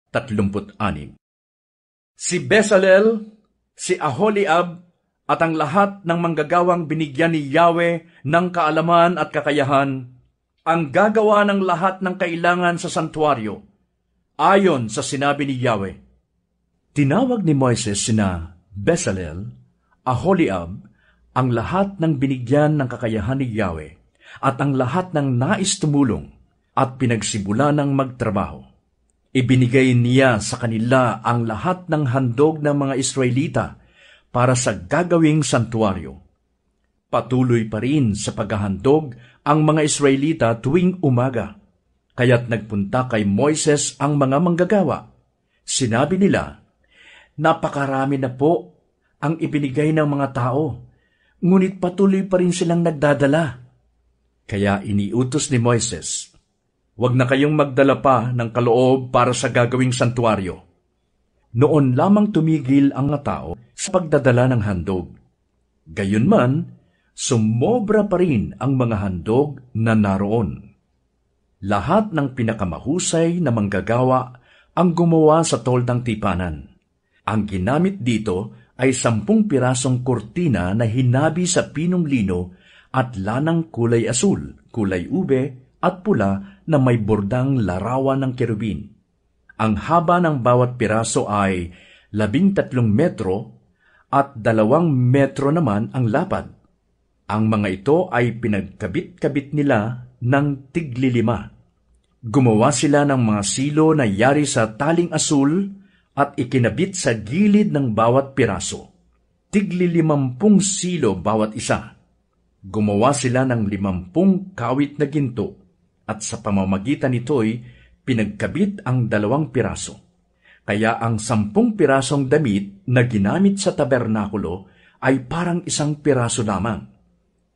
36. Si Bezalel, si Aholiab, at ang lahat ng manggagawang binigyan ni Yahweh ng kaalaman at kakayahan, ang gagawa ng lahat ng kailangan sa santuaryo, ayon sa sinabi ni Yahweh. Tinawag ni Moises sina Bezalel, Aholiab, ang lahat ng binigyan ng kakayahan ni Yahweh, at ang lahat ng nais tumulong, at pinagsibula ng magtrabaho. Ibinigay niya sa kanila ang lahat ng handog ng mga Israelita para sa gagawing santuaryo. Patuloy pa rin sa paghahandog ang mga Israelita tuwing umaga, kaya't nagpunta kay Moises ang mga manggagawa. Sinabi nila, "Napakarami na po ang ibinigay ng mga tao, ngunit patuloy pa rin silang nagdadala." Kaya iniutos ni Moises, "Huwag na kayong magdala pa ng kaloob para sa gagawing santuaryo." Noon lamang tumigil ang mga tao sa pagdadala ng handog. Gayunman, sumobra pa rin ang mga handog na naroon. Lahat ng pinakamahusay na manggagawa ang gumawa sa toldang tipanan. Ang ginamit dito ay 10 pirasong kurtina na hinabi sa pinong lino at lanang kulay asul, kulay ube, at pula na may bordang larawan ng kerubin. Ang haba ng bawat piraso ay 13 metro at 2 metro naman ang lapad. Ang mga ito ay pinagkabit-kabit nila ng tig-5. Gumawa sila ng mga silo na yari sa taling asul at ikinabit sa gilid ng bawat piraso. Tig-50 silo bawat isa. Gumawa sila ng 50 kawit na ginto, at sa pamamagitan nito'y pinagkabit ang 2 piraso. Kaya ang 10 pirasong damit na ginamit sa tabernakulo ay parang 1 piraso lamang.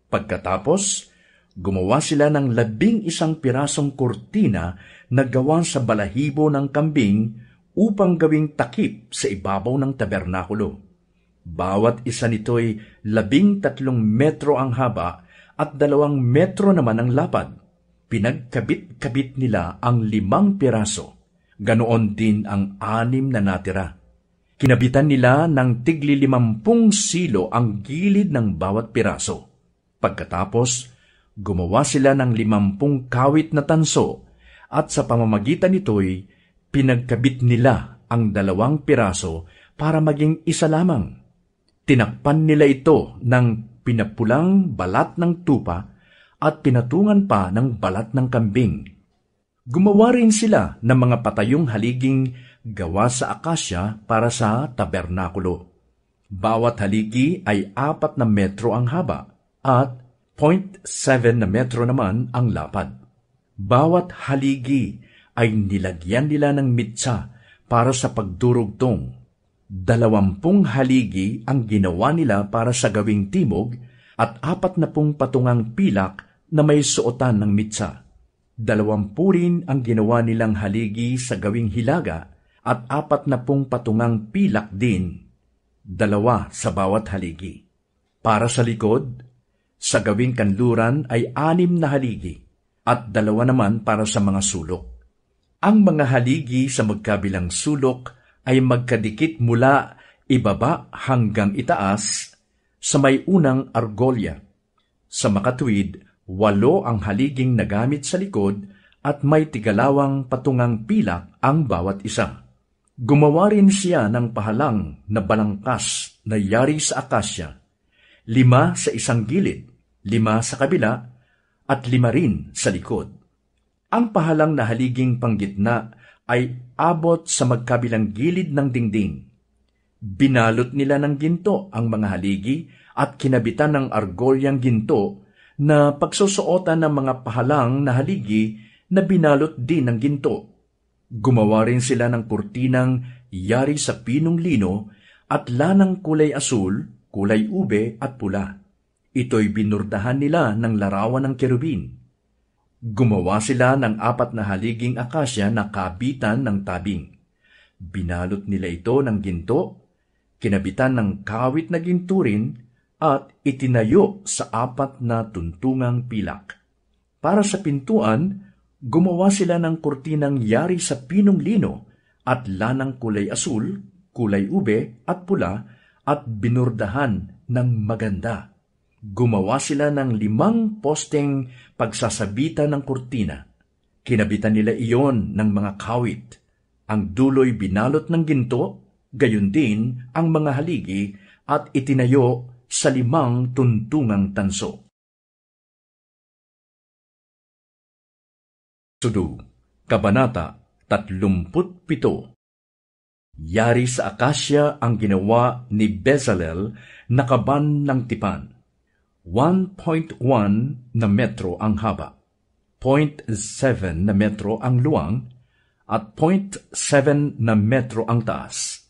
Pagkatapos, gumawa sila ng 11 pirasong kurtina na gawa sa balahibo ng kambing upang gawing takip sa ibabaw ng tabernakulo. Bawat isa nito'y 13 metro ang haba at 2 metro naman ang lapad. Pinagkabit-kabit nila ang 5 piraso. Ganoon din ang 6 na natira. Kinabitan nila ng tig-50 silo ang gilid ng bawat piraso. Pagkatapos, gumawa sila ng 50 kawit na tanso, at sa pamamagitan nito'y pinagkabit nila ang 2 piraso para maging isa lamang. Tinakpan nila ito ng pinapulang balat ng tupa at pinatungan pa ng balat ng kambing. Gumawa rin sila ng mga patayong haliging gawa sa akasya para sa tabernakulo. Bawat haligi ay 4 na metro ang haba at 0.7 na metro naman ang lapad. Bawat haligi ay nilagyan nila ng mitsa para sa pagdurugtong. 20 haligi ang ginawa nila para sa gawing timog at 40 patungang pilak na may suotan ng mitsa. 20 rin ang ginawa nilang haligi sa gawing hilaga at 40 patungang pilak din, 2 sa bawat haligi. Para sa likod, sa gawing kanluran ay 6 na haligi at 2 naman para sa mga sulok. Ang mga haligi sa magkabilang sulok ay magkadikit mula ibaba hanggang itaas sa may unang argolya. Sa makatuwid, 8 ang haliging nagamit sa likod at may tigalawang patungang pilak ang bawat isa. Gumawa rin siya ng pahalang na balangkas na yari sa akasya, 5 sa isang gilid, 5 sa kabila, at 5 rin sa likod. Ang pahalang na haliging panggitna ay abot sa magkabilang gilid ng dingding. Binalot nila ng ginto ang mga haligi at kinabitan ng argolyang ginto na pagsusuotan ng mga pahalang na haligi na binalot din ng ginto. Gumawa rin sila ng kurtinang yari sa pinong lino at lanang kulay asul, kulay ube at pula. Ito'y binurdahan nila ng larawan ng kerubin. Gumawa sila ng 4 na haliging akasya na kabitan ng tabing. Binalot nila ito ng ginto, kinabitan ng kawit na ginto rin, at itinayo sa 4 na tuntungang pilak. Para sa pintuan, gumawa sila ng kurtinang yari sa pinong lino at lanang kulay asul, kulay ube at pula at binurdahan ng maganda. Gumawa sila ng 5 posteng pagsasabitan ng kurtina. Kinabitan nila iyon ng mga kawit. Ang dulo'y binalot ng ginto, gayon din ang mga haligi at itinayo sa 5 tuntungang tanso. Sudu, Kabanata 37. Yari sa akasya ang ginawa ni Bezalel na kaban ng tipan. 1.1 na metro ang haba, 0.7 na metro ang luwang, at 0.7 na metro ang taas.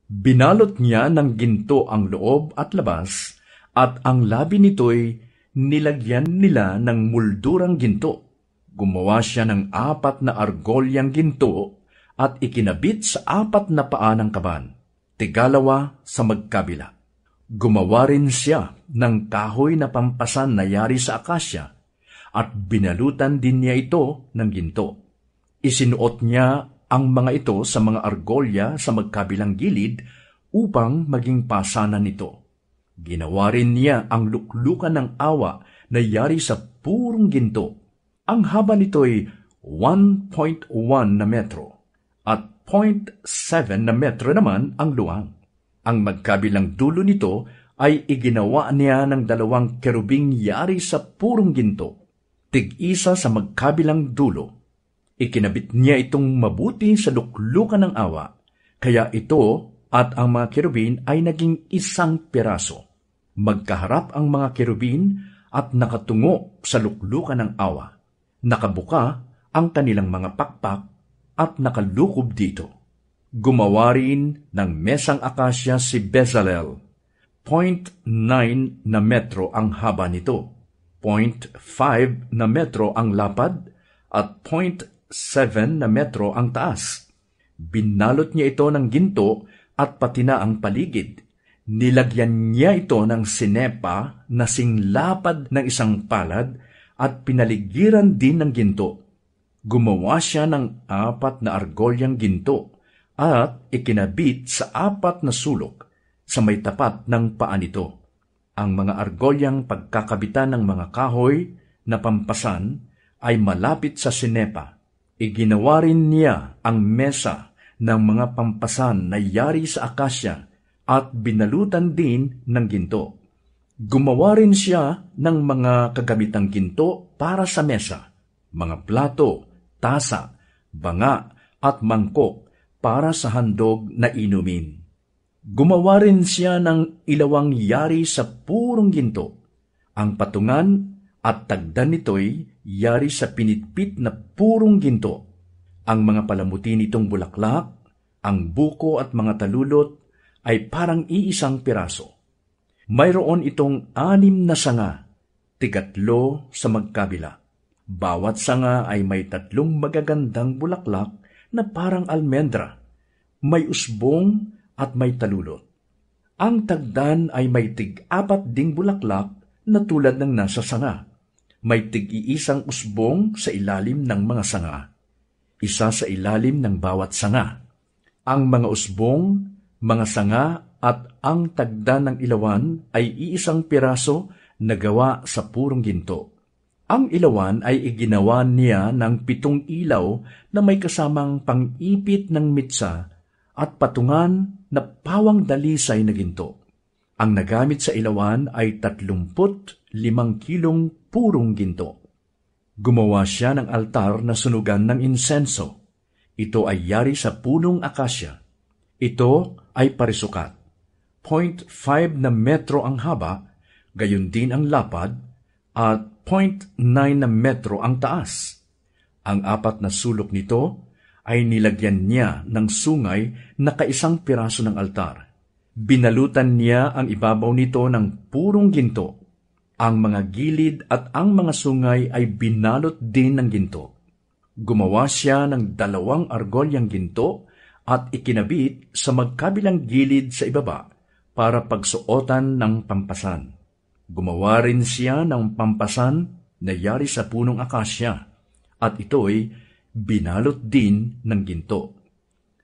Binalot niya ng ginto ang loob at labas, at ang labi nito'y nilagyan nila ng muldurang ginto. Gumawa siya ng 4 na argolyang ginto at ikinabit sa 4 na paa ng kaban, tigalawa sa magkabila. Gumawa rin siya ng kahoy na pampasan na yari sa akasya at binalutan din niya ito ng ginto. Isinuot niya ang mga ito sa mga argolya sa magkabilang gilid upang maging pasanan nito. Ginawa rin niya ang luklukan ng awa na yari sa purong ginto. Ang haba nito'y 1.1 na metro at 0.7 na metro naman ang luwang. Ang magkabilang dulo nito ay iginawa niya ng 2 kerubing yari sa purong ginto, tig-isa sa magkabilang dulo. Ikinabit niya itong mabuti sa luklukan ng awa, kaya ito at ang mga kerubin ay naging isang piraso. Magkaharap ang mga kerubin at nakatungo sa luklukan ng awa. Nakabuka ang kanilang mga pakpak at nakalukob dito. Gumawa rin ng mesang akasya si Bezalel. 0.9 na metro ang haba nito, 0.5 na metro ang lapad, at 0.7 na metro ang taas. Binalot niya ito ng ginto at pati na ang paligid. Nilagyan niya ito ng sinepa na singlapad ng isang palad at pinaligiran din ng ginto. Gumawa siya ng 4 na argolyang ginto at ikinabit sa 4 na sulok sa may tapat ng paa nito. Ang mga argolyang pagkakabitan ng mga kahoy na pampasan ay malapit sa sinepa. Iginawa rin niya ang mesa ng mga pampasan na yari sa akasya at binalutan din ng ginto. Gumawa rin siya ng mga kagamitang ginto para sa mesa, mga plato, tasa, banga at mangkok para sa handog na inumin. Gumawa rin siya ng ilawang yari sa purong ginto. Ang patungan at tagdan nito'y yari sa pinitpit na purong ginto. Ang mga palamuti nitong bulaklak, ang buko at mga talulot ay parang iisang piraso. Mayroon itong 6 na sanga, 3 sa magkabila. Bawat sanga ay may 3 magagandang bulaklak na parang almendra, may usbong at may talulot. Ang tagdan ay may 4 ding bulaklak na tulad ng nasa sanga. May tig-iisang usbong sa ilalim ng mga sanga, isa sa ilalim ng bawat sanga. Ang mga usbong, mga sanga at ang tagdan ng ilawan ay iisang piraso na gawa sa purong ginto. Ang ilawan ay iginawa niya ng 7 ilaw na may kasamang pang-ipit ng mitsa at patungan na pawang dalisay na ginto. Ang nagamit sa ilawan ay 35 kilong purong ginto. Gumawa siya ng altar na sunugan ng insenso. Ito ay yari sa punong akasya. Ito ay parisukat. 0.5 na metro ang haba, gayon din ang lapad, at 0.9 na metro ang taas. Ang 4 na sulok nito ay nilagyan niya ng sungay na kaisang piraso ng altar. Binalutan niya ang ibabaw nito ng purong ginto. Ang mga gilid at ang mga sungay ay binalot din ng ginto. Gumawa siya ng 2 argolyang ginto at ikinabit sa magkabilang gilid sa ibaba para pagsuotan ng pampasan. Gumawa rin siya ng pampasan na yari sa punong akasya, at ito'y binalot din ng ginto.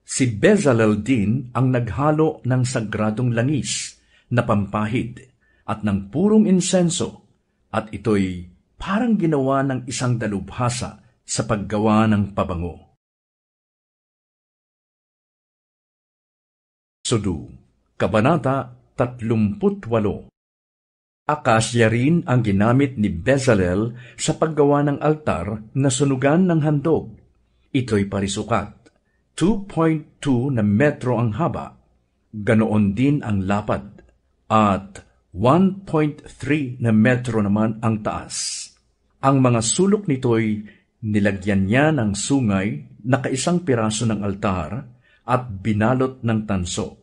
Si Bezalel din ang naghalo ng sagradong langis na pampahid at ng purong insenso, at ito'y parang ginawa ng isang dalubhasa sa paggawa ng pabango. Sudu, Kabanata 38. Akasya rin ang ginamit ni Bezalel sa paggawa ng altar na sunugan ng handog. Ito'y parisukat. 2.2 na metro ang haba, ganoon din ang lapad, at 1.3 na metro naman ang taas. Ang mga sulok nito'y nilagyan niya ng sungay na kaisang piraso ng altar at binalot ng tanso.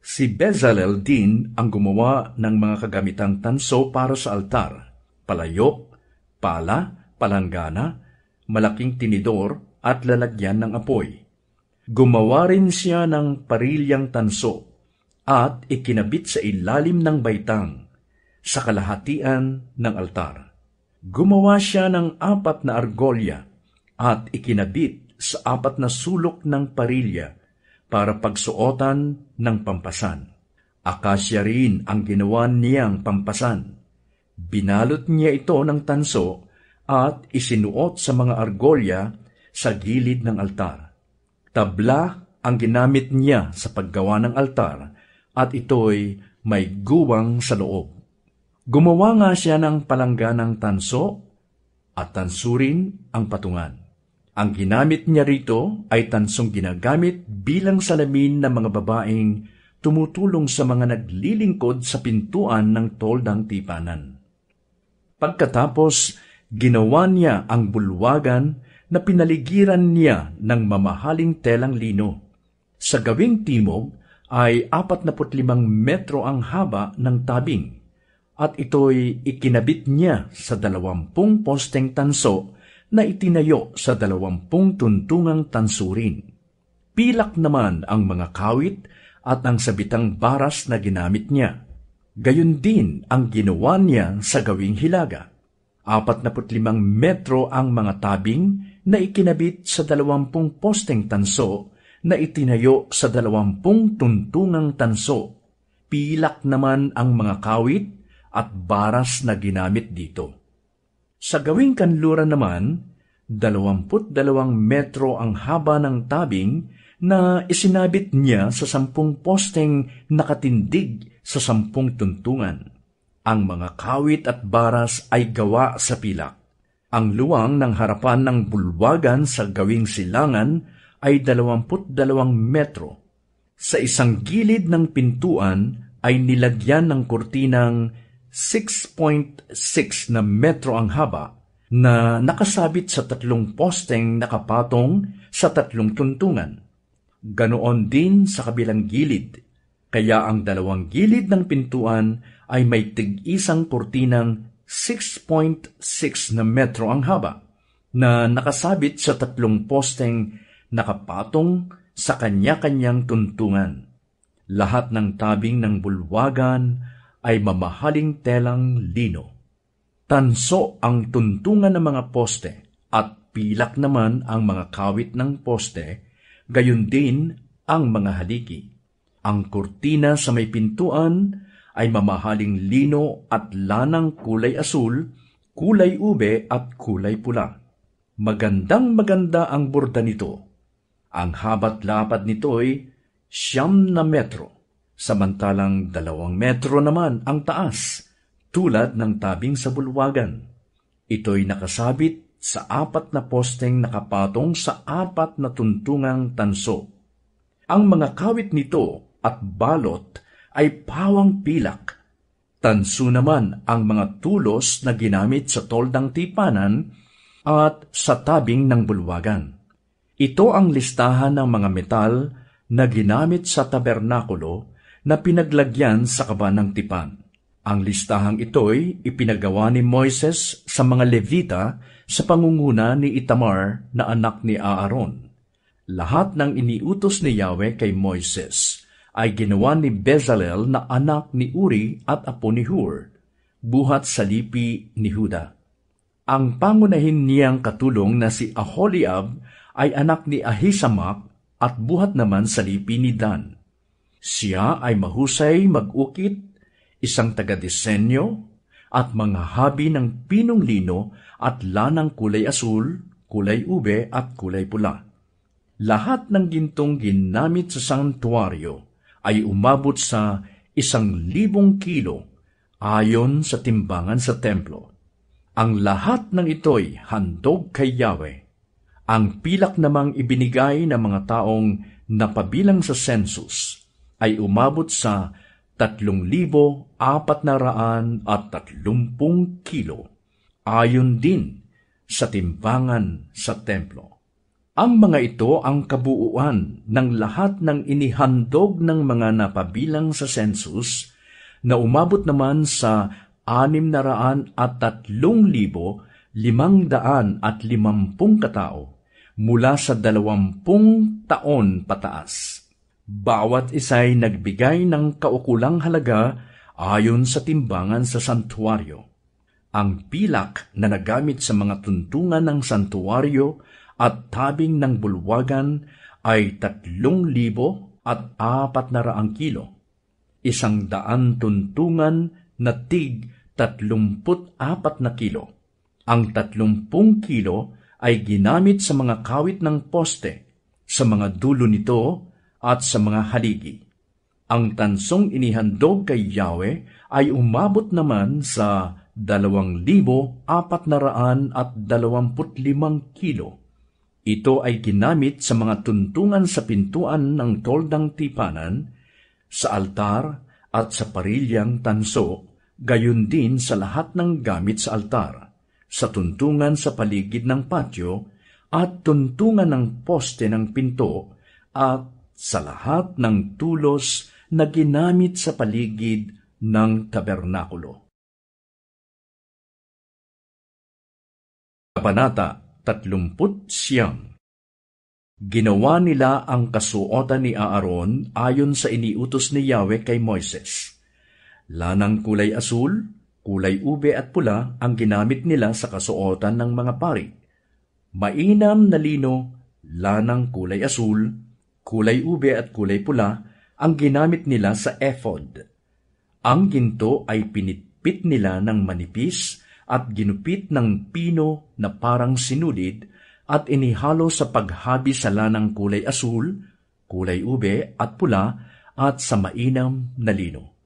Si Bezalel din ang gumawa ng mga kagamitang tanso para sa altar: palayok, pala, palanggana, malaking tinidor at lalagyan ng apoy. Gumawa rin siya ng parilyang tanso at ikinabit sa ilalim ng baitang sa kalahatian ng altar. Gumawa siya ng 4 na argolya at ikinabit sa 4 na sulok ng parilya para pagsuotan ng pampasan. Akasya rin ang ginawa niyang pampasan. Binalot niya ito ng tanso at isinuot sa mga argolya sa gilid ng altar. Tabla ang ginamit niya sa paggawa ng altar at ito'y may guwang sa loob. Gumawa nga siya ng palangganang tanso at tansurin ang patungan. Ang ginamit niya rito ay tansong ginagamit bilang salamin ng mga babaeng tumutulong sa mga naglilingkod sa pintuan ng toldang tipanan. Pagkatapos, ginawa niya ang bulwagan na pinaligiran niya ng mamahaling telang lino. Sa gawing timog ay 45 metro ang haba ng tabing, at ito'y ikinabit niya sa 20 posteng tanso na itinayo sa 20 tuntungang tansurin. Pilak naman ang mga kawit at ang sabitang baras na ginamit niya. Gayon din ang ginawa niya sa gawing hilaga. 45 metro ang mga tabing na ikinabit sa 20 posteng tanso na itinayo sa 20 tuntungang tanso. Pilak naman ang mga kawit at baras na ginamit dito. Sa gawing kanluran naman, 22 metro ang haba ng tabing na isinabit niya sa 10 posteng nakatindig sa 10 tuntungan. Ang mga kawit at baras ay gawa sa pilak. Ang luwang ng harapan ng bulwagan sa gawing silangan ay 22 metro. Sa isang gilid ng pintuan ay nilagyan ng kurtinang 6.6 na metro ang haba na nakasabit sa 3 posteng nakapatong sa 3 tuntungan. Ganoon din sa kabilang gilid, kaya ang 2 gilid ng pintuan ay may tig-isang kurtinang 6.6 na metro ang haba na nakasabit sa 3 posteng nakapatong sa kanya-kanyang tuntungan. Lahat ng tabing ng bulwagan ay mamahaling telang lino. Tanso ang tuntungan ng mga poste at pilak naman ang mga kawit ng poste, gayon din ang mga haligi. Ang kurtina sa may pintuan ay mamahaling lino at lanang kulay asul, kulay ube at kulay pula. Magandang-maganda ang borda nito. Ang haba't lapad nito'y 9 na metro, samantalang 2 metro naman ang taas, tulad ng tabing sa bulwagan. Ito'y nakasabit sa 4 na posteng nakapatong sa 4 na tuntungang tanso. Ang mga kawit nito at balot ay pawang pilak. Tanso naman ang mga tulos na ginamit sa toldang tipanan at sa tabing ng bulwagan. Ito ang listahan ng mga metal na ginamit sa tabernakulo na pinaglagyan sa kaba ng tipan. Ang listahang ito'y ipinagawa ni Moises sa mga Levita sa pangunguna ni Itamar na anak ni Aaron. Lahat ng iniutos ni Yahweh kay Moises ay ginawa ni Bezalel na anak ni Uri at apo ni Hur, buhat sa lipi ni Huda. Ang pangunahin niyang katulong na si Aholiab ay anak ni Ahisamak at buhat naman sa lipi ni Dan. Siya ay mahusay mag-ukit, isang taga-disenyo, at mga habi ng pinong lino at lanang kulay asul, kulay ube at kulay pula. Lahat ng gintong ginamit sa santuaryo ay umabot sa 1,000 kilo ayon sa timbangan sa templo. Ang lahat ng ito'y handog kay Yahweh. Ang pilak namang ibinigay ng mga taong napabilang sa census ay umabot sa 3,430 kilo, ayon din sa timbangan sa templo. Ang mga ito ang kabuuan ng lahat ng inihandog ng mga napabilang sa census, na umabot naman sa 603,550 katao mula sa 20 taon pataas. Bawat isa'y nagbigay ng kaukulang halaga ayon sa timbangan sa santuaryo. Ang pilak na nagamit sa mga tuntungan ng santuaryo at tabing ng bulwagan ay 3,400 kilo. 100 tuntungan na tig 34 na kilo. Ang 30 kilo ay ginamit sa mga kawit ng poste, sa mga dulo nito at sa mga haligi. Ang tansong inihandog kay Yahweh ay umabot naman sa 2,425 kilo. Ito ay ginamit sa mga tuntungan sa pintuan ng toldang tipanan, sa altar at sa parilyang tanso, gayon din sa lahat ng gamit sa altar, sa tuntungan sa paligid ng patio, at tuntungan ng poste ng pinto, at sa lahat ng tulos na ginamit sa paligid ng tabernakulo. Kabanata 39. Ginawa nila ang kasuotan ni Aaron ayon sa iniutos ni Yahweh kay Moises. Lanang kulay asul, kulay ube at pula ang ginamit nila sa kasuotan ng mga pari. Mainam na lino, lanang kulay asul, kulay ube at kulay pula ang ginamit nila sa ephod. Ang ginto ay pinitpit nila ng manipis at ginupit ng pino na parang sinulid at inihalo sa paghabi sa lanang kulay asul, kulay ube at pula at sa mainam na lino.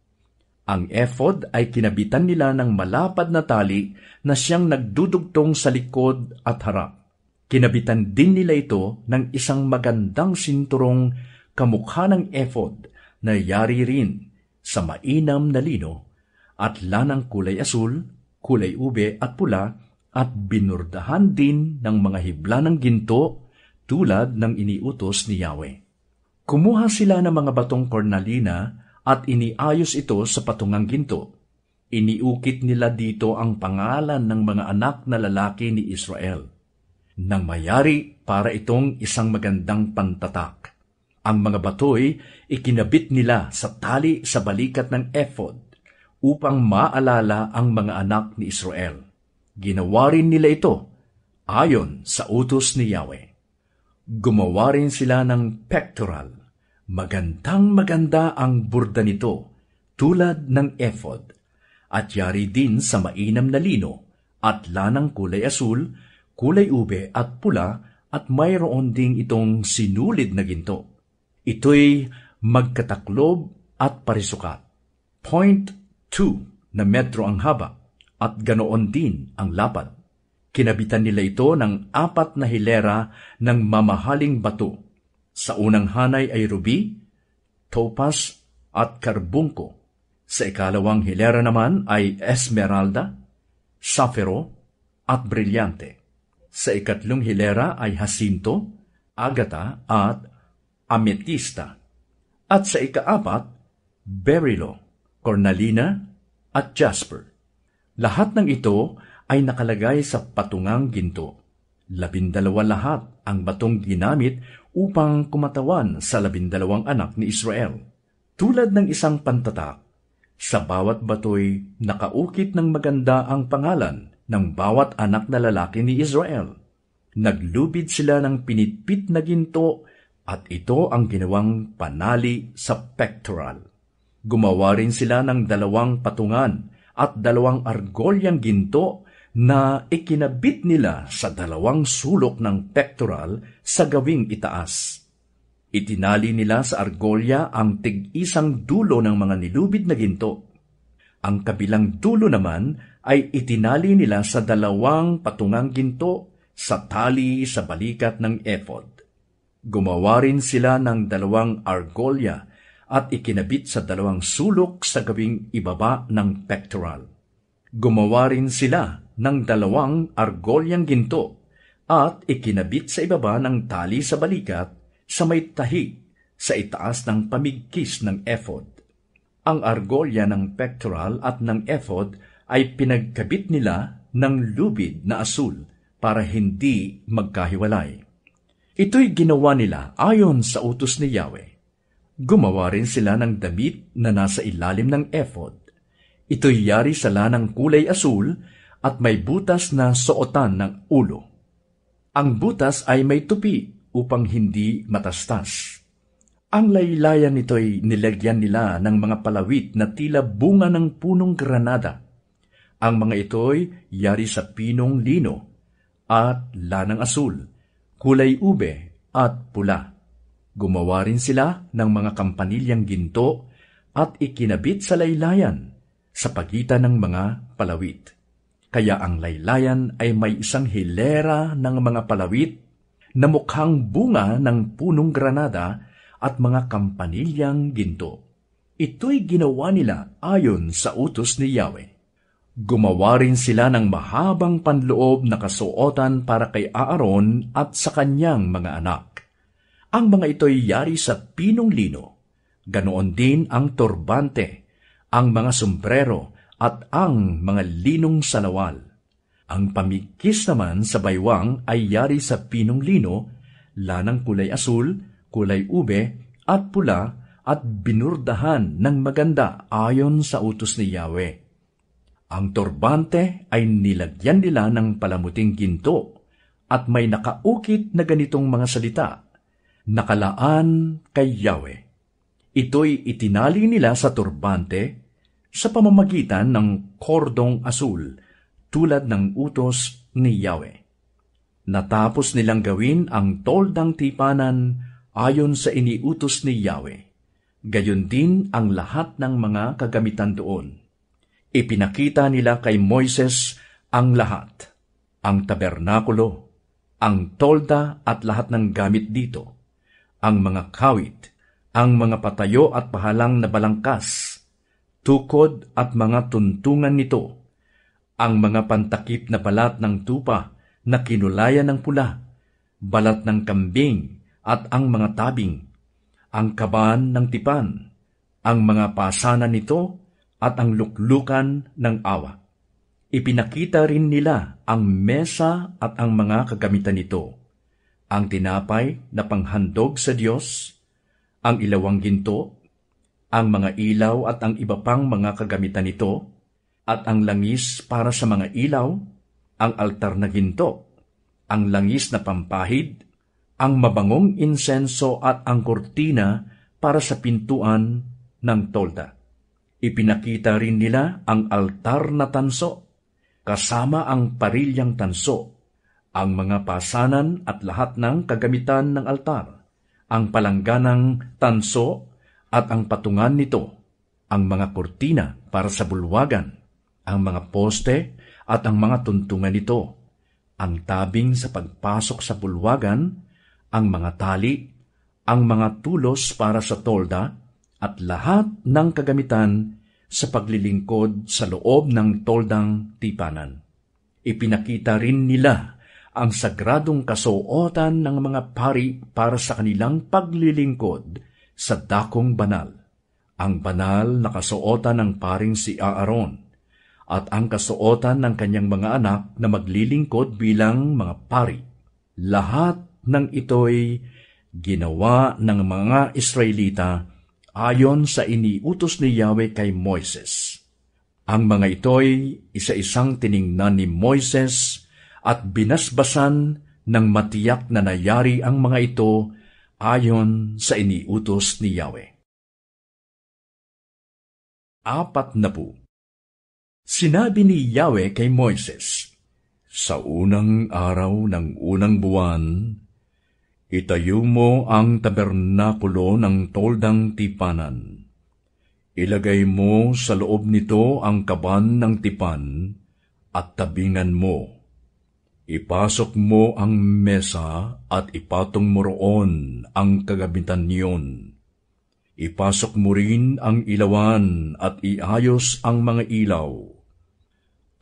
Ang ephod ay kinabitan nila ng malapad na tali na siyang nagdudugtong sa likod at harap. Kinabitan din nila ito ng isang magandang sinturong kamukha ng ephod na yari rin sa mainam na lino at lanang kulay asul, kulay ube at pula at binurdahan din ng mga hibla ng ginto tulad ng iniutos ni Yahweh. Kumuha sila ng mga batong kornalina at iniayos ito sa patungang ginto. Iniukit nila dito ang pangalan ng mga anak na lalaki ni Israel, nang mayari para itong isang magandang pantatak. Ang mga batoy ikinabit nila sa tali sa balikat ng ephod upang maalala ang mga anak ni Israel. Ginawa rin nila ito ayon sa utos ni Yahweh. Gumawa rin sila ng pectoral. Magandang-maganda ang burda nito, tulad ng ephod, at yari din sa mainam na lino, at lanang kulay asul, kulay ube at pula, at mayroon ding itong sinulid na ginto. Ito'y magkataklob at parisukat. 0.2 na metro ang haba, at ganoon din ang lapad. Kinabitan nila ito ng 4 na hilera ng mamahaling bato. Sa unang hanay ay ruby, topaz at karbungko. Sa ikalawang hilera naman ay esmeralda, safiro at brilyante. Sa ikatlong hilera ay hasinto, agata at ametista. At sa ikaapat, berilo, cornalina at jasper. Lahat ng ito ay nakalagay sa patungang ginto. 12 lahat ang batong ginamit upang kumatawan sa 12 anak ni Israel. Tulad ng isang pantatak, sa bawat batoy nakaukit ng maganda ang pangalan ng bawat anak na lalaki ni Israel. Naglubid sila ng pinitpit na ginto at ito ang ginawang panali sa pectoral. Gumawa rin sila ng 2 patungan at 2 argolyang ginto na ikinabit nila sa 2 sulok ng pectoral sa gawing itaas. Itinali nila sa argolya ang tig-isang dulo ng mga nilubid na ginto. Ang kabilang dulo naman ay itinali nila sa 2 patungang ginto sa tali sa balikat ng ephod. Gumawa rin sila ng 2 argolya at ikinabit sa 2 sulok sa gawing ibaba ng pectoral. Gumawa rin sila ng 2 argolyang ginto at ikinabit sa ibaba ng tali sa balikat sa may tahi sa itaas ng pamigkis ng ephod. Ang argolya ng pectoral at ng ephod ay pinagkabit nila ng lubid na asul para hindi magkahiwalay. Ito'y ginawa nila ayon sa utos ni Yahweh. Gumawa rin sila ng damit na nasa ilalim ng ephod. Ito'y yari sa lanang kulay asul at may butas na suotan ng ulo. Ang butas ay may tupi upang hindi matastas. Ang laylayan nito'y nilagyan nila ng mga palawit na tila bunga ng punong granada. Ang mga ito'y yari sa pinong lino at lanang asul, kulay ube at pula. Gumawa rin sila ng mga kampanilyang ginto at ikinabit sa laylayan sa pagitan ng mga palawit. Kaya ang laylayan ay may isang hilera ng mga palawit na mukhang bunga ng punong granada at mga kampanilyang ginto. Ito'y ginawa nila ayon sa utos ni Yahweh. Gumawa rin sila ng mahabang panloob na kasuotan para kay Aaron at sa kanyang mga anak. Ang mga ito'y yari sa pinong lino. Ganoon din ang turbante, ang mga sombrero at ang mga linong salawal. Ang pamigkis naman sa baywang ay yari sa pinong lino, lanang kulay asul, kulay ube at pula at binurdahan ng maganda ayon sa utos ni Yahweh. Ang turbante ay nilagyan nila ng palamuting ginto at may nakaukit na ganitong mga salita, "Nakalaan kay Yahweh." Ito'y itinali nila sa turbante sa pamamagitan ng kordong asul, tulad ng utos ni Yahweh. Natapos nilang gawin ang toldang tipanan ayon sa iniutos ni Yahweh. Gayon din ang lahat ng mga kagamitan doon. Ipinakita nila kay Moises ang lahat, ang tabernakulo, ang tolda at lahat ng gamit dito, ang mga kawit, ang mga patayo at pahalang na balangkas, tukod at mga tuntungan nito, ang mga pantakip na balat ng tupa na kinulayan ng pula, balat ng kambing at ang mga tabing, ang kaban ng tipan, ang mga pasanan nito at ang luklukan ng awa. Ipinakita rin nila ang mesa at ang mga kagamitan nito, ang tinapay na panghandog sa Diyos, ang ilawang ginto, ang mga ilaw at ang iba pang mga kagamitan nito, at ang langis para sa mga ilaw, ang altar na ginto, ang langis na pampahid, ang mabangong insenso at ang kortina para sa pintuan ng tolda. Ipinakita rin nila ang altar na tanso, kasama ang parilyang tanso, ang mga pasanan at lahat ng kagamitan ng altar, ang palangganang tanso at ang patungan nito, ang mga kortina para sa bulwagan, ang mga poste at ang mga tuntungan nito, ang tabing sa pagpasok sa bulwagan, ang mga tali, ang mga tulos para sa tolda, at lahat ng kagamitan sa paglilingkod sa loob ng toldang tipanan. Ipinakita rin nila ang sagradong kasuotan ng mga pari para sa kanilang paglilingkod sa dakong banal, ang banal na kasuotan ng paring si Aaron, at ang kasuotan ng kanyang mga anak na maglilingkod bilang mga pari. Lahat ng ito'y ginawa ng mga Israelita ayon sa iniutos ni Yahweh kay Moises. Ang mga ito'y isa-isang tiningnan ni Moises at binasbasan ng matiyak na nayari ang mga ito ayon sa iniutos ni Yahweh. 40. Sinabi ni Yahweh kay Moises, sa unang araw ng unang buwan, itayo mo ang tabernakulo ng toldang tipanan. Ilagay mo sa loob nito ang kaban ng tipan at tabingan mo. Ipasok mo ang mesa at ipatong mo roon ang kagamitan niyon. Ipasok mo rin ang ilawan at iayos ang mga ilaw.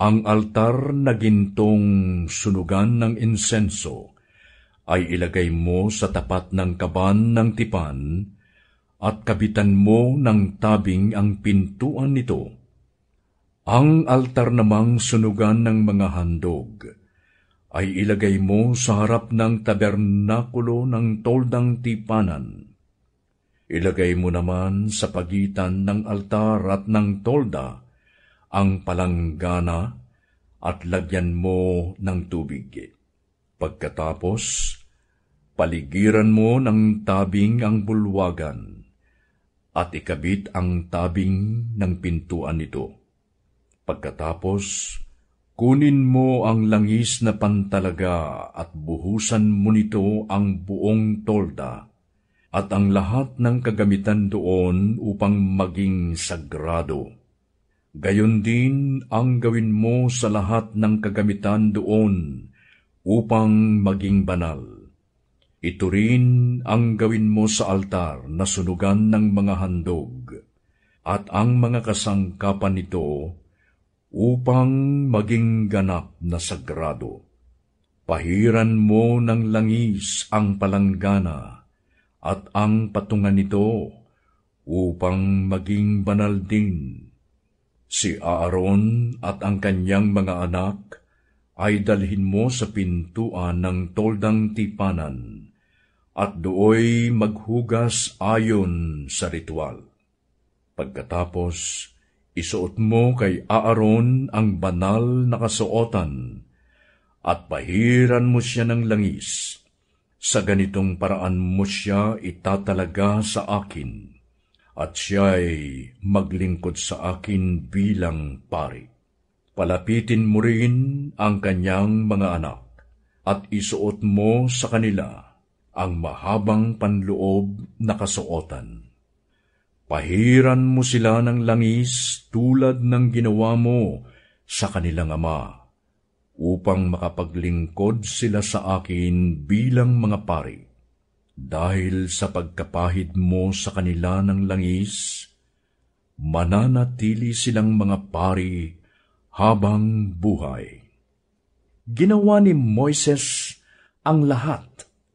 Ang altar na gintong sunugan ng insenso ay ilagay mo sa tapat ng kaban ng tipan at kabitan mo ng tabing ang pintuan nito. Ang altar namang sunugan ng mga handog ay ilagay mo sa harap ng tabernakulo ng toldang tipanan. Ilagay mo naman sa pagitan ng altar at ng tolda ang palanggana at lagyan mo ng tubig. Pagkatapos, paligiran mo ng tabing ang bulwagan at ikabit ang tabing ng pintuan nito. Pagkatapos, kunin mo ang langis na pantalaga at buhusan mo nito ang buong tolda at ang lahat ng kagamitan doon upang maging sagrado. Gayon din ang gawin mo sa lahat ng kagamitan doon upang maging banal. Ito rin ang gawin mo sa altar na sunugan ng mga handog at ang mga kasangkapan nito upang maging ganap na sagrado. Pahiran mo ng langis ang palanggana at ang patungan nito upang maging banal din. Si Aaron at ang kanyang mga anak ay dalhin mo sa pintuan ng toldang tipanan at dooy maghugas ayon sa ritual. Pagkatapos, isuot mo kay Aaron ang banal na kasuotan at pahiran mo siya ng langis. Sa ganitong paraan mo siya itatalaga sa akin, at siya'y maglingkod sa akin bilang pari. Palapitin mo rin ang kanyang mga anak, at isuot mo sa kanila ang mahabang panloob na kasuotan. Pahiran mo sila ng langis tulad ng ginawa mo sa kanilang ama, upang makapaglingkod sila sa akin bilang mga pari. Dahil sa pagkapahid mo sa kanila ng langis, mananatili silang mga pari habang buhay. Ginawa ni Moises ang lahat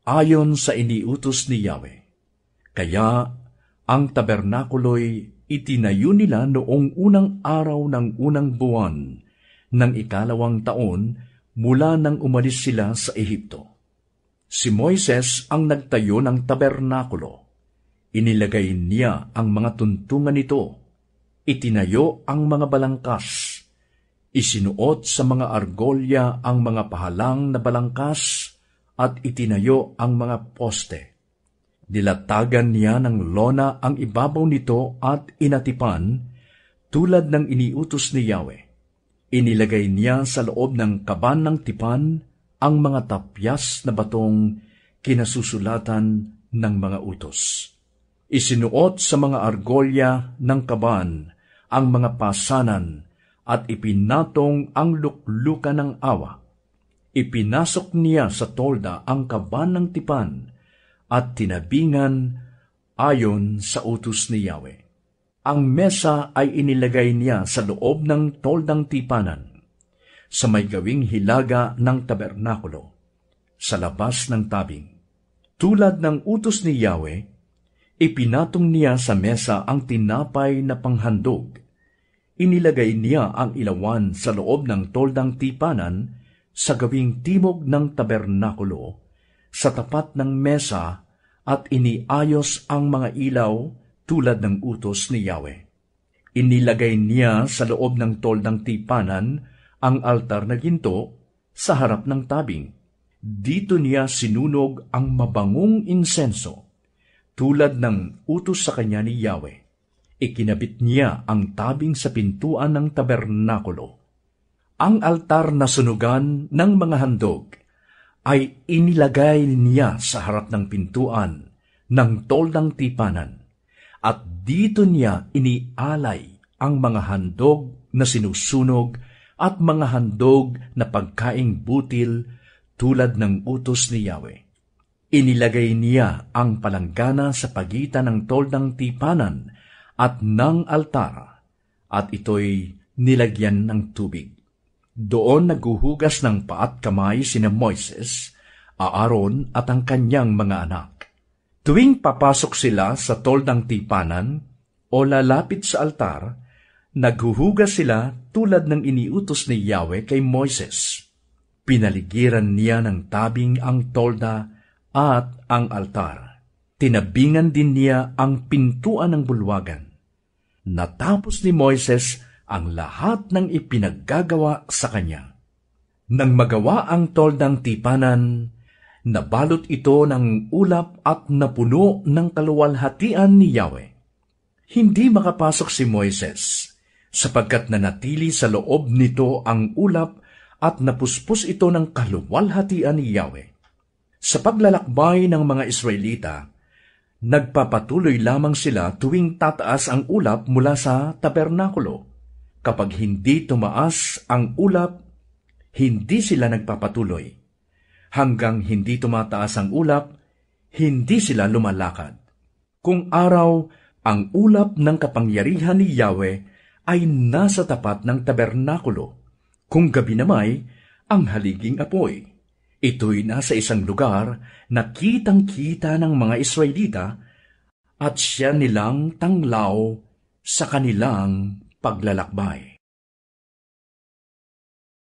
ayon sa iniutos ni Yahweh. Kaya ang tabernakulo'y itinayo nila noong unang araw ng unang buwan ng 2 taon mula nang umalis sila sa Ehipto. Si Moises ang nagtayo ng tabernakulo. Inilagay niya ang mga tuntungan nito. Itinayo ang mga balangkas. Isinuot sa mga argolya ang mga pahalang na balangkas at itinayo ang mga poste. Nilatagan niya ng lona ang ibabaw nito at inatipan tulad ng iniutos ni Yahweh. Inilagay niya sa loob ng kaban ng tipan ang mga tapyas na batong kinasusulatan ng mga utos. Isinuot sa mga argolya ng kaban ang mga pasanan at ipinatong ang luklukan ng awa. Ipinasok niya sa tolda ang kaban ng tipan at tinabingan ayon sa utos ni Yahweh. Ang mesa ay inilagay niya sa loob ng toldang tipanan, sa may gawing hilaga ng tabernakulo, sa labas ng tabing. Tulad ng utos ni Yahweh, ipinatong niya sa mesa ang tinapay na panghandog. Inilagay niya ang ilawan sa loob ng toldang tipanan sa gawing timog ng tabernakulo, sa tapat ng mesa, at iniayos ang mga ilaw tulad ng utos ni Yahweh. Inilagay niya sa loob ng toldang tipanan ang altar na ginto sa harap ng tabing. Dito niya sinunog ang mabangong insenso tulad ng utos sa kanya ni Yahweh. Ikinabit niya ang tabing sa pintuan ng tabernakulo. Ang altar na sunugan ng mga handog ay inilagay niya sa harap ng pintuan ng toldang tipanan, at dito niya inialay ang mga handog na sinusunog at mga handog na pagkaing butil tulad ng utos ni Yahweh. Inilagay niya ang palanggana sa pagitan ng toldang tipanan at ng altar, at ito'y nilagyan ng tubig. Doon naghuhugas ng paat kamay sina Moises, Aaron at ang kanyang mga anak. Tuwing papasok sila sa toldang tipanan o lalapit sa altar, naghuhugas sila tulad ng iniutos ni Yahweh kay Moises. Pinaligiran niya ng tabing ang tolda at ang altar. Tinabingan din niya ang pintuan ng bulwagan. Natapos ni Moises ang lahat ng ipinaggagawa sa kanya. Nang magawa ang toldang tipanan, nabalot ito ng ulap at napuno ng kaluwalhatian ni Yahweh. Hindi makapasok si Moises, sapagkat nanatili sa loob nito ang ulap at napuspos ito ng kaluwalhatian ni Yahweh. Sa paglalakbay ng mga Israelita, nagpapatuloy lamang sila tuwing tataas ang ulap mula sa tabernakulo. Kapag hindi tumaas ang ulap, hindi sila nagpapatuloy. Hanggang hindi tumataas ang ulap, hindi sila lumalakad. Kung araw, ang ulap ng kapangyarihan ni Yahweh ay nasa tapat ng tabernakulo. Kung gabi namay, ang haliging apoy. Ito'y nasa isang lugar na kitang-kita ng mga Israelita at siya nilang tanglaw sa kanilang paglalakbay.